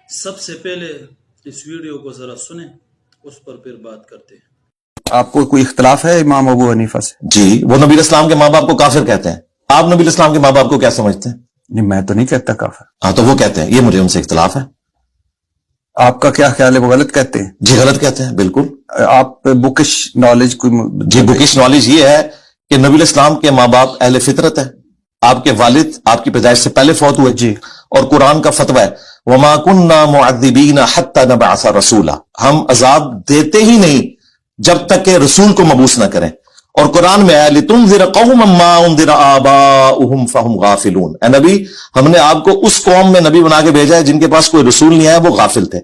سب سے پہلے اس ویڈیو کو ذرا سنیں، اس پر پھر بات کرتے ہیں۔ آپ کو کوئی اختلاف ہے امام ابو حنیفہ سے؟ جی، وہ نبی الاسلام کے ماں باپ کو کافر کہتے ہیں، آپ نبی الاسلام کے ماں باپ کو کیا سمجھتے ہیں؟ نہیں، میں تو نہیں کہتا کافر۔ ہاں تو وہ کہتے ہیں، یہ مجھے ان سے اختلاف ہے۔ آپ کا کیا خیال ہے، وہ غلط کہتے ہیں؟ جی غلط کہتے ہیں، بالکل۔ آپ بکش نالج جی بکش نالج یہ ہے کہ نبی الاسلام کے ماں باپ اہل فطرت ہیں، آپ کے والد آپ کی پیدائش سے پہلے فوت ہوئے جی، اور قرآن کا فتویٰ ہے وَمَا كُنَّا مُعَذِّبِينَ حَتَّى نَبْعَثَ رَسُولًا، ہم عذاب دیتے ہی نہیں جب تک کہ رسول کو مبعوث نہ کریں۔ اور قرآن میں ہے لِتُنذِرَ قَوْمًا مَّا أُنذِرَ آبَاؤُهُمْ فَهُمْ غَافِلُونَ، اے نبی ہم نے آپ کو اس قوم میں نبی بنا کے بھیجا ہے جن کے پاس کوئی رسول نہیں آیا، وہ غافل تھے۔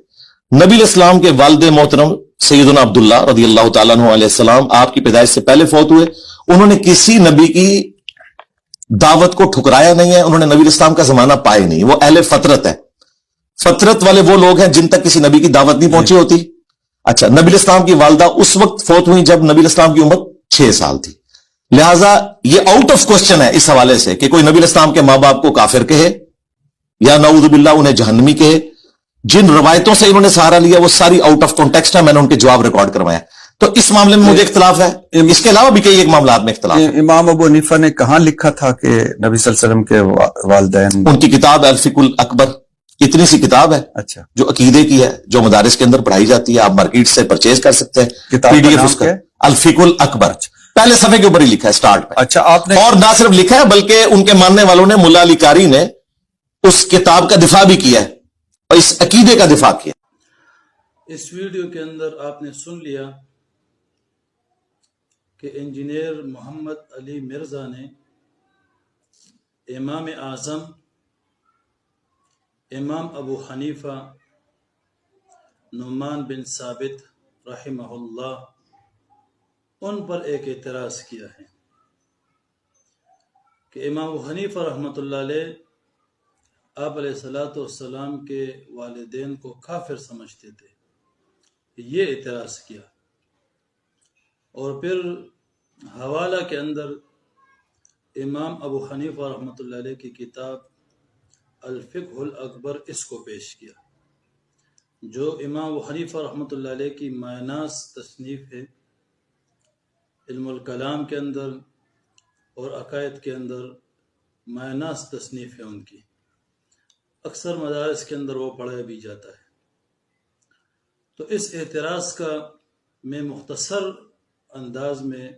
نبی الاسلام کے والد محترم سیدنا عبداللہ رضی اللہ تعالیٰ عنہ علیہ السلام آپ کی پیدائش سے پہلے فوت ہوئے، انہوں نے کسی نبی کی دعوت کو ٹھکرایا نہیں ہے، انہوں نے نبی الاسلام کا زمانہ پائے نہیں، وہ اہل فطرت ہے۔ فطرت والے وہ لوگ ہیں جن تک کسی نبی کی دعوت نہیں پہنچی ہوتی۔ اچھا، نبی الاسلام کی والدہ اس وقت فوت ہوئی جب نبی الاسلام کی عمر 6 سال تھی، لہٰذا یہ آؤٹ آف کوسچن ہے اس حوالے سے کہ کوئی نبی الاسلام کے ماں باپ کو کافر کہے یا نعوذ باللہ انہیں جہنمی کہے۔ جن روایتوں سے انہوں نے سہارا لیا وہ ساری آؤٹ آف کانٹیکسٹ ہے، میں نے ان کے جواب ریکارڈ کروایا۔ تو اس معاملے میں مجھے اختلاف ہے، اس کے علاوہ بھی کئی ایک معاملات میں اختلاف ہے۔ امام ابو حنیفہ نے کہاں لکھا تھا کہ نبی صلی اللہ علیہ وسلم کے والدین؟ ان کی کتاب الفقہ الاکبر، اتنی سی کتاب ہے اچھا، جو عقیدے کی ہے، جو مدارس کے اندر پڑھائی جاتی ہے، آپ مارکیٹ سے پرچیز کر سکتے ہیں۔ کتاب پی ڈی کا ایف نام اس کا کیا ہے؟ الفقہ الاکبر، پہلے صفحے کے اوپر ہی لکھا ہے سٹارٹ پہ۔ اچھا، آپ نے اور نہ صرف لکھا ہے بلکہ ان کے ماننے والوں نے، ملا علی قاری نے اس کتاب کا دفاع بھی کیا ہے اور اس عقیدے کا دفاع کیا۔ اس ویڈیو کے اندر آپ نے سن لیا کہ انجینئر محمد علی مرزا نے امام اعظم امام ابو حنیفہ نعمان بن ثابت رحمہ اللہ ان پر ایک اعتراض کیا ہے کہ امام ابو حنیفہ رحمۃ اللہ علیہ آپ علیہ الصلوۃ والسلام کے والدین کو کافر سمجھتے تھے، یہ اعتراض کیا۔ اور پھر حوالہ کے اندر امام ابو حنیفہ رحمۃ اللہ علیہ کی کتاب الفقہ الاکبر اس کو پیش کیا، جو امام ابو حنیفہ رحمۃ اللہ علیہ کی مائناس تصنیف ہے، علم الکلام کے اندر اور عقائد کے اندر مائناس تصنیف ہے ان کی، اکثر مدارس کے اندر وہ پڑھا بھی جاتا ہے۔ تو اس اعتراض کا میں مختصر انداز میں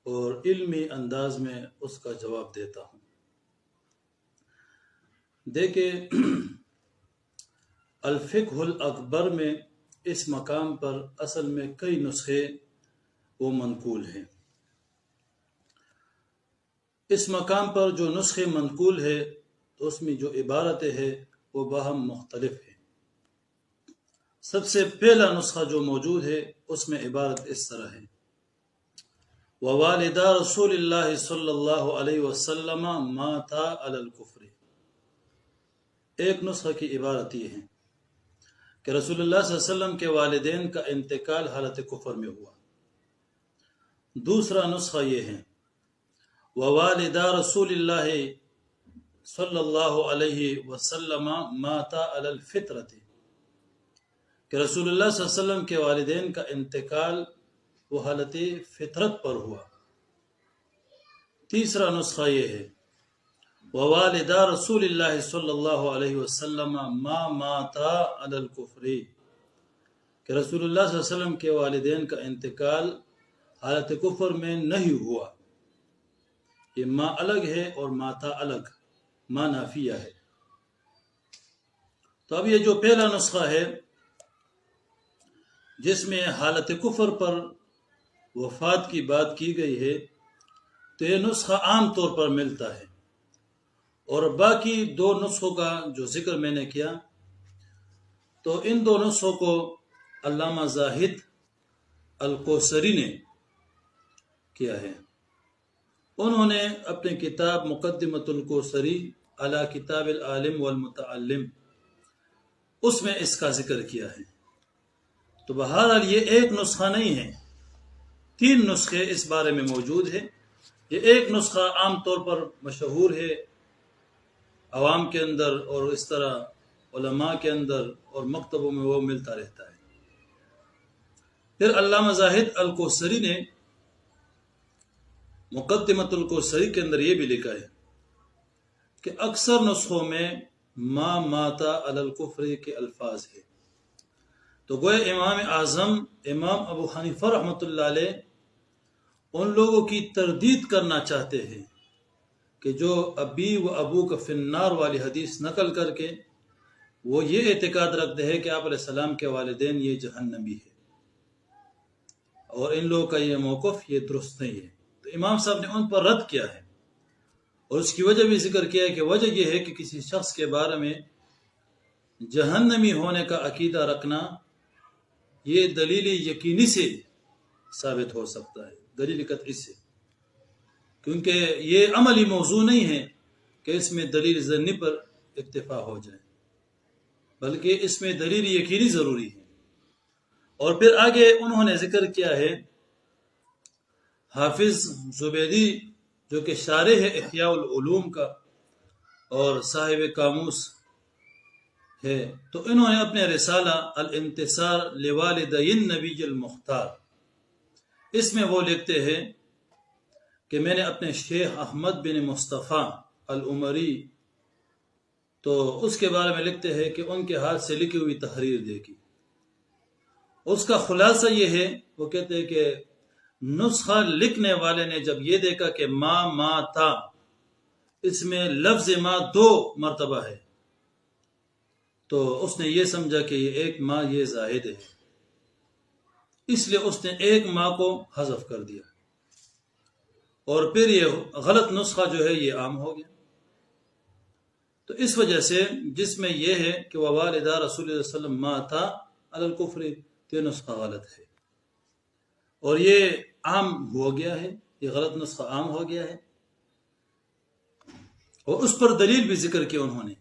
اور علمی انداز میں اس کا جواب دیتا ہوں۔ دیکھیں، الفقہ الاکبر میں اس مقام پر اصل میں کئی نسخے وہ منقول ہیں۔ اس مقام پر جو نسخے منقول ہے تو اس میں جو عبارتیں ہیں وہ باہم مختلف ہیں۔ سب سے پہلا نسخہ جو موجود ہے اس میں عبارت اس طرح ہے: وَوَالِدَا رسول اللہ صلی اللہ علیہ وسلم مَاتَا عَلَى الْكُفْرِ۔ ایک نسخہ کی عبارت یہ ہے کہ رسول اللہ صلی اللہ علیہ وسلم کے والدین کا انتقال حالت کفر میں ہوا۔ دوسرا نسخہ یہ ہے: وَوَالِدَا رسول اللہ صلی اللہ علیہ وسلم مَاتَا عَلَى الْفِطْرَةِ، کہ رسول اللہ صلی اللہ علیہ وسلم کے والدین کا انتقال وہ حالت فطرت پر ہوا۔ تیسرا نسخہ یہ ہے: وَوَالِدَا رسول اللہ صلی اللہ علیہ وسلم مَا مَاتَا عَلَى الْكُفْرِ، کہ رسول اللہ صلی اللہ علیہ وسلم کے والدین کا انتقال حالت کفر میں نہیں ہوا۔ یہ ما الگ ہے اور ماتا الگ، ما نافیہ ہے۔ تو اب یہ جو پہلا نسخہ ہے جس میں حالت کفر پر وفات کی بات کی گئی ہے، تو یہ نسخہ عام طور پر ملتا ہے، اور باقی دو نسخوں کا جو ذکر میں نے کیا تو ان دو نسخوں کو علامہ زاہد القوثری نے کیا ہے۔ انہوں نے اپنے کتاب مقدمۃ القوثری علی کتاب العالم والمتعلم اس میں اس کا ذکر کیا ہے۔ تو بہرحال یہ ایک نسخہ نہیں ہے، 3 نسخے اس بارے میں موجود ہیں۔ یہ ایک نسخہ عام طور پر مشہور ہے عوام کے اندر اور اس طرح علماء کے اندر اور مکتبوں میں وہ ملتا رہتا ہے۔ پھر علامہ زاہد الکوثری نے مقدمۃ الکوثری کے اندر یہ بھی لکھا ہے کہ اکثر نسخوں میں ما ماتا علی الکفر کے الفاظ ہے۔ تو گویا امام اعظم امام ابو حنیفہ رحمۃ اللہ علیہ ان لوگوں کی تردید کرنا چاہتے ہیں کہ جو ابی و ابو کا فنار والی حدیث نقل کر کے وہ یہ اعتقاد رکھتے ہیں کہ آپ علیہ السلام کے والدین یہ جہنمی ہے، اور ان لوگوں کا یہ موقف یہ درست نہیں ہے۔ تو امام صاحب نے ان پر رد کیا ہے، اور اس کی وجہ بھی ذکر کیا ہے کہ وجہ یہ ہے کہ کسی شخص کے بارے میں جہنمی ہونے کا عقیدہ رکھنا یہ دلیل یقینی سے ثابت ہو سکتا ہے، دلیل قطعی سے، کیونکہ یہ عملی موضوع نہیں ہے کہ اس میں دلیل ظنی پر اکتفا ہو جائے، بلکہ اس میں دلیل یقینی ضروری ہے۔ اور پھر آگے انہوں نے ذکر کیا ہے حافظ زبیدی جو کہ شارح ہے احیاء العلوم کا اور صاحب قاموس ہے، تو انہوں نے اپنے رسالہ الانتصار لوالدی النبی المختار اس میں وہ لکھتے ہیں کہ میں نے اپنے شیخ احمد بن مصطفیٰ العمری، تو اس کے بارے میں لکھتے ہیں کہ ان کے ہاتھ سے لکھی ہوئی تحریر دیکھی۔ اس کا خلاصہ یہ ہے، وہ کہتے ہیں کہ نسخہ لکھنے والے نے جب یہ دیکھا کہ ما تا اس میں لفظ ما 2 مرتبہ ہے، تو اس نے یہ سمجھا کہ یہ ایک ما یہ زائد ہے، اس لیے اس نے ایک ما کو حذف کر دیا، اور پھر یہ غلط نسخہ جو ہے یہ عام ہو گیا۔ تو اس وجہ سے جس میں یہ ہے کہ ووالدہ رسول اللہ صلی اللہ علیہ وسلم ما تا علی الکفر، یہ نسخہ غلط ہے، اور یہ عام ہو گیا ہے، یہ غلط نسخہ عام ہو گیا ہے، اور اس پر دلیل بھی ذکر کی انہوں نے۔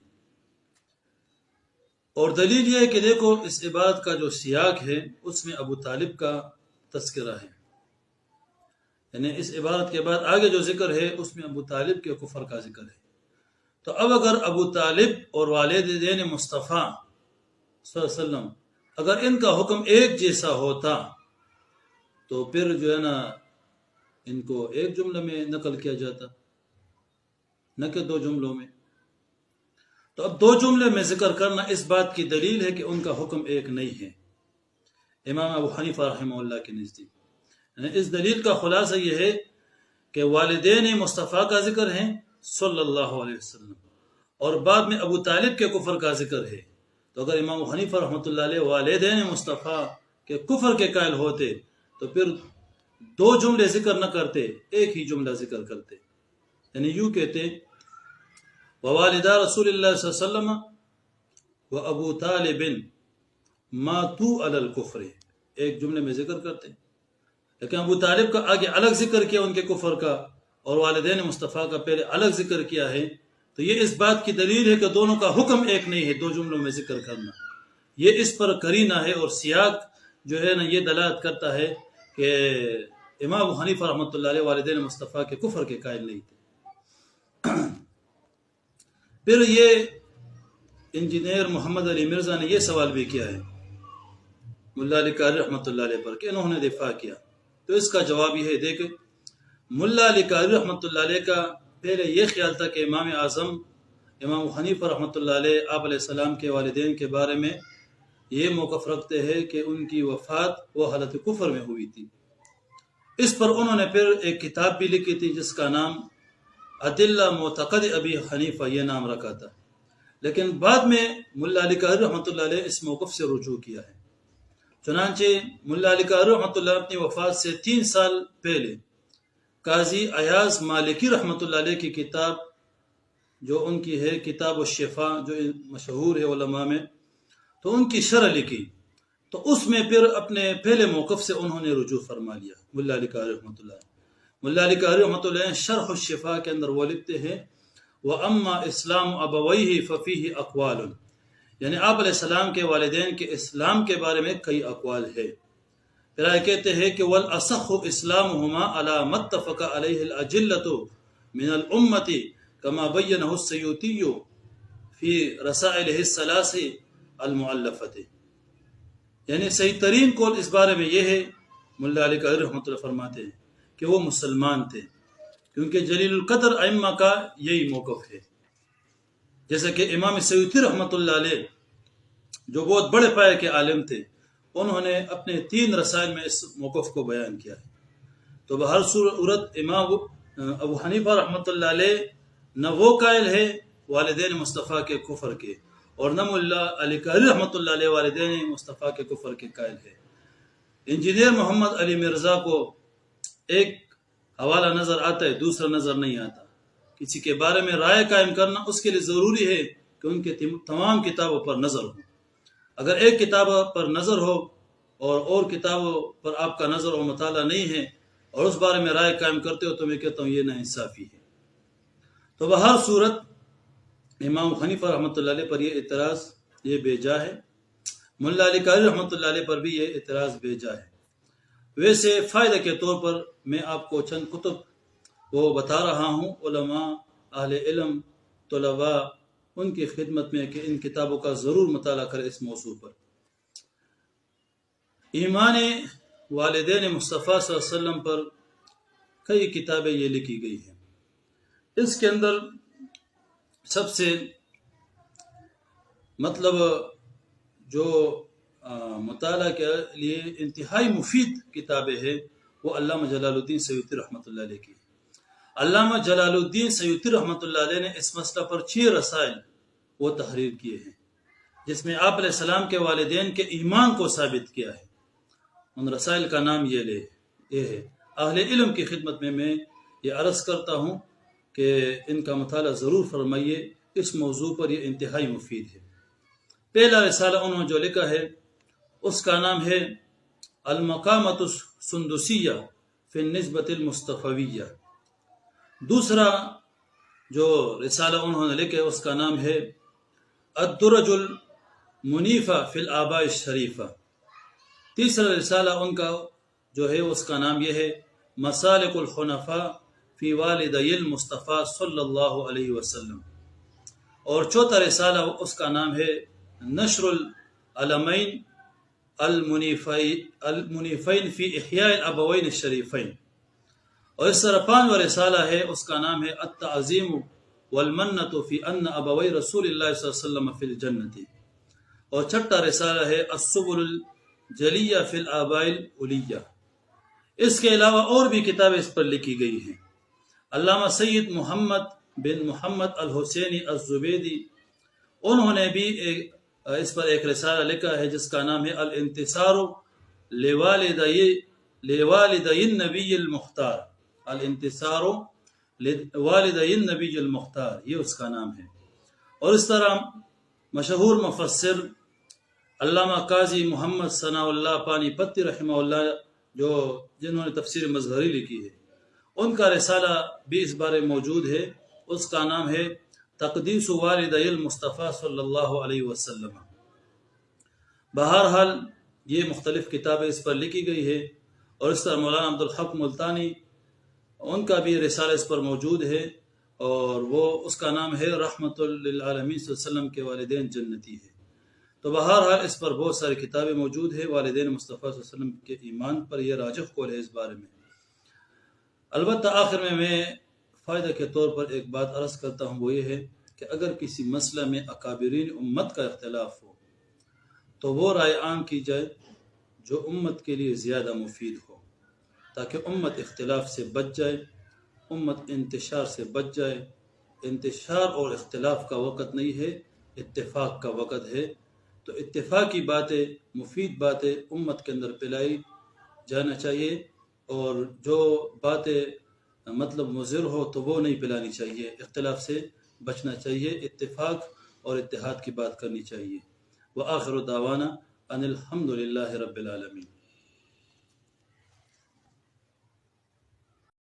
اور دلیل یہ ہے کہ دیکھو اس عبارت کا جو سیاق ہے اس میں ابو طالب کا تذکرہ ہے، یعنی اس عبارت کے بعد آگے جو ذکر ہے اس میں ابو طالب کے کفر کا ذکر ہے۔ تو اب اگر ابو طالب اور والدین مصطفیٰ صلی اللہ علیہ وسلم اگر ان کا حکم ایک جیسا ہوتا تو پھر جو ہے نا ان کو ایک جملے میں نقل کیا جاتا، نہ کہ 2 جملوں میں۔ تو اب 2 جملے میں ذکر کرنا اس بات کی دلیل ہے کہ ان کا حکم ایک نہیں ہے امام ابو حنیفہ رحمہ اللہ کے نزدیک۔ یعنی اس دلیل کا خلاصہ یہ ہے کہ والدین مصطفیٰ کا ذکر ہے صلی اللہ علیہ وسلم، اور بعد میں ابو طالب کے کفر کا ذکر ہے۔ تو اگر امام ابو حنیفہ رحمۃ اللہ علیہ والدین مصطفیٰ کے کفر کے قائل ہوتے تو پھر 2 جملے ذکر نہ کرتے، ایک ہی جملہ ذکر کرتے، یعنی یوں کہتے ووالدہ رسول اللہ صلی اللہ علیہ وسلم و ابو طالب ماتوا علی الکفر، ایک جملے میں ذکر کرتے، لیکن ابو طالب کا آگے الگ ذکر کیا ان کے کفر کا، اور والدین مصطفیٰ کا پہلے الگ ذکر کیا ہے۔ تو یہ اس بات کی دلیل ہے کہ دونوں کا حکم ایک نہیں ہے 2 جملوں میں ذکر کرنا، یہ اس پر قرینہ ہے، اور سیاق جو ہے نا یہ دلالت کرتا ہے کہ امام ابو حنیفہ رحمۃ اللہ علیہ والدین مصطفیٰ کے کفر کے قائل نہیں تھے۔ پھر یہ انجینئر محمد علی مرزا نے یہ سوال بھی کیا ہے ملا علی قاری رحمۃ اللہ علیہ پر کہ انہوں نے دفاع کیا، تو اس کا جواب یہ ہے، دیکھیں ملا علی قاری رحمۃ اللہ علیہ کا پہلے یہ خیال تھا کہ امام اعظم امام ابو حنیفہ رحمۃ اللہ علیہ آپ علیہ السلام کے والدین کے بارے میں یہ موقف رکھتے ہیں کہ ان کی وفات وہ حالت کفر میں ہوئی تھی۔ اس پر انہوں نے پھر ایک کتاب بھی لکھی تھی جس کا نام ادلہ معتقد ابی حنیفہ یہ نام رکھا تھا، لیکن بعد میں ملا علی قاری رحمۃ اللہ علیہ اس موقف سے رجوع کیا ہے۔ چنانچہ ملا علی قاری رحمۃ اللہ اپنی وفات سے 3 سال پہلے قاضی ایاز مالکی رحمۃ اللہ علیہ کی کتاب جو ان کی ہے کتاب الشفا جو مشہور ہے علماء میں، تو ان کی شرح لکھی، تو اس میں پھر اپنے پہلے موقف سے انہوں نے رجوع فرما لیا ملا علی قاری رحمۃ اللہ علیہ۔ ملا علی قاری رحمۃ اللہ علیہ شرح الشفا کے اندر وہ لکھتے ہیں وَأَمَّا إِسْلَامُ أَبَوَيْهِ فَفِيهِ أَقْوَالٌ، یعنی آپ علیہ السلام کے والدین کے اسلام کے بارے میں کئی اقوال ہے۔ پھر آئے کہتے ہیں کہ وَالْأَصَحُّ إِسْلَامُهُمَا عَلَى مَا اتَّفَقَ عَلَيْهِ الْأَجِلَّةُ مِنَ الْأُمَّةِ كَمَا بَيَّنَهُ السَّيُوطِيُّ فی رسائلہ الثلاث المؤلفۃ، یعنی صحیح ترین قول اس بارے میں یہ ہے، ملا علی قاری رحمۃ اللہ فرماتے ہیں کہ وہ مسلمان تھے، کیونکہ جلیل القدر ائمہ کا یہی موقف ہے. جیسا کہ امام سیوطی رحمۃ اللہ علیہ جو بہت بڑے پائے کے عالم تھے، انہوں نے اپنے 3 رسائل میں اس موقف کو بیان کیا ہے. تو بہر صورت امام ابو حنیفہ رحمۃ اللہ علیہ نہ وہ قائل ہے والدین مصطفیٰ کے کفر کے، اور نہ ملا علی قاری رحمۃ اللہ علیہ والدین مصطفیٰ کے کفر کے قائل ہے. انجینئر محمد علی مرزا کو ایک حوالہ نظر آتا ہے، دوسرا نظر نہیں آتا. کسی کے بارے میں رائے قائم کرنا اس کے لیے ضروری ہے کہ ان کے تمام کتابوں پر نظر ہو. اگر ایک کتاب پر نظر ہو اور کتابوں پر آپ کا نظر و مطالعہ نہیں ہے اور اس بارے میں رائے قائم کرتے ہو، تو میں کہتا ہوں یہ ناانصافی ہے. تو بہر صورت امام حنیفہ رحمۃ اللہ علیہ پر یہ اعتراض یہ بے جا ہے، ملا علی قاری رحمۃ اللہ علیہ پر بھی یہ اعتراض بے جا ہے. ویسے فائدہ کے طور پر میں آپ کو چند کتب وہ بتا رہا ہوں، علماء، اہل علم، طلباء، ان کی خدمت میں کہ ان کتابوں کا ضرور مطالعہ کرے اس موضوع پر. ایمان والدین مصطفیٰ صلی اللہ علیہ وسلم پر کئی کتابیں یہ لکھی گئی ہیں. اس کے اندر سب سے مطلب جو مطالعہ کے لیے انتہائی مفید کتابیں ہیں وہ علامہ جلال الدین سیوطی رحمۃ اللہ علیہ کی. علامہ جلال الدین سیوطی رحمۃ اللہ علیہ نے اس مسئلہ پر 6 رسائل وہ تحریر کیے ہیں، جس میں آپ علیہ السلام کے والدین کے ایمان کو ثابت کیا ہے. ان رسائل کا نام یہ ہے. اہل علم کی خدمت میں یہ عرض کرتا ہوں کہ ان کا مطالعہ ضرور فرمائیے، اس موضوع پر یہ انتہائی مفید ہے. پہلا رسالہ انہوں نے جو لکھا ہے اس کا نام ہے المقامۃ السندسیہ فی النسبۃ المصطفویہ. دوسرا جو رسالہ انہوں نے لکھا ہے اس کا نام ہے الدرج المنیفہ فی الآباء الشریفہ. تیسرا رسالہ ان کا جو ہے اس کا نام یہ ہے مسالک الحنفاء فی والدی المصطفیٰ صلی اللہ علیہ وسلم. اور چوتھا رسالہ اس کا نام ہے نشر العلمین المنیفین فی احیاء الابوین الشریفین. اور اس طرح 5واں رسالہ ہے اس کا نام ہے التعظیم والمنۃ فی ان ابوی رسول اللہ صلی اللہ علیہ وسلم فی الجنۃ. اور 6واں رسالہ ہے السبل الجلیہ فی الآباء الاولیہ. اس کے علاوہ اور بھی کتابیں اس پر لکھی گئی ہیں. علامہ سید محمد بن محمد الحسینی الزبیدی انہوں نے بھی اس پر ایک رسالہ لکھا ہے جس کا نام ہے الانتصار لوالدی النبی المختار. الانتصار لوالدی النبی المختار یہ اس کا نام ہے. اور اس طرح مشہور مفسر علامہ قاضی محمد ثناء اللہ پانی پتی رحمہ اللہ جنہوں نے تفسیر مظہری لکھی ہے، ان کا رسالہ بھی اس بارے موجود ہے. اس کا نام ہے تقدیس والدی المصطفیٰ صلی اللہ علیہ وسلم. بہرحال یہ مختلف کتابیں اس پر لکھی گئی ہے. اور اس طرح مولانا عبدالحق ملتانی ان کا بھی رسالہ اس پر موجود ہے، اور وہ اس کا نام ہے رحمت للعالمین صلی اللہ علیہ وسلم کے والدین جنتی ہے. تو بہرحال اس پر بہت ساری کتابیں موجود ہیں. والدین مصطفیٰ صلی اللہ علیہ وسلم کے ایمان پر یہ راجح قول ہے اس بارے میں. البتہ آخر میں فائدہ کے طور پر ایک بات عرض کرتا ہوں، وہ یہ ہے کہ اگر کسی مسئلہ میں اکابرین امت کا اختلاف ہو تو وہ رائے عام کی جائے جو امت کے لیے زیادہ مفید ہو، تاکہ امت اختلاف سے بچ جائے، امت انتشار سے بچ جائے. انتشار اور اختلاف کا وقت نہیں ہے، اتفاق کا وقت ہے. تو اتفاقی باتیں، مفید باتیں امت کے اندر پلائی جانا چاہیے، اور جو باتیں مطلب مضر ہو تو وہ نہیں پلانی چاہیے. اختلاف سے بچنا چاہیے، اتفاق اور اتحاد کی بات کرنی چاہیے. وآخر دعوانا ان الحمد للہ رب العالمین.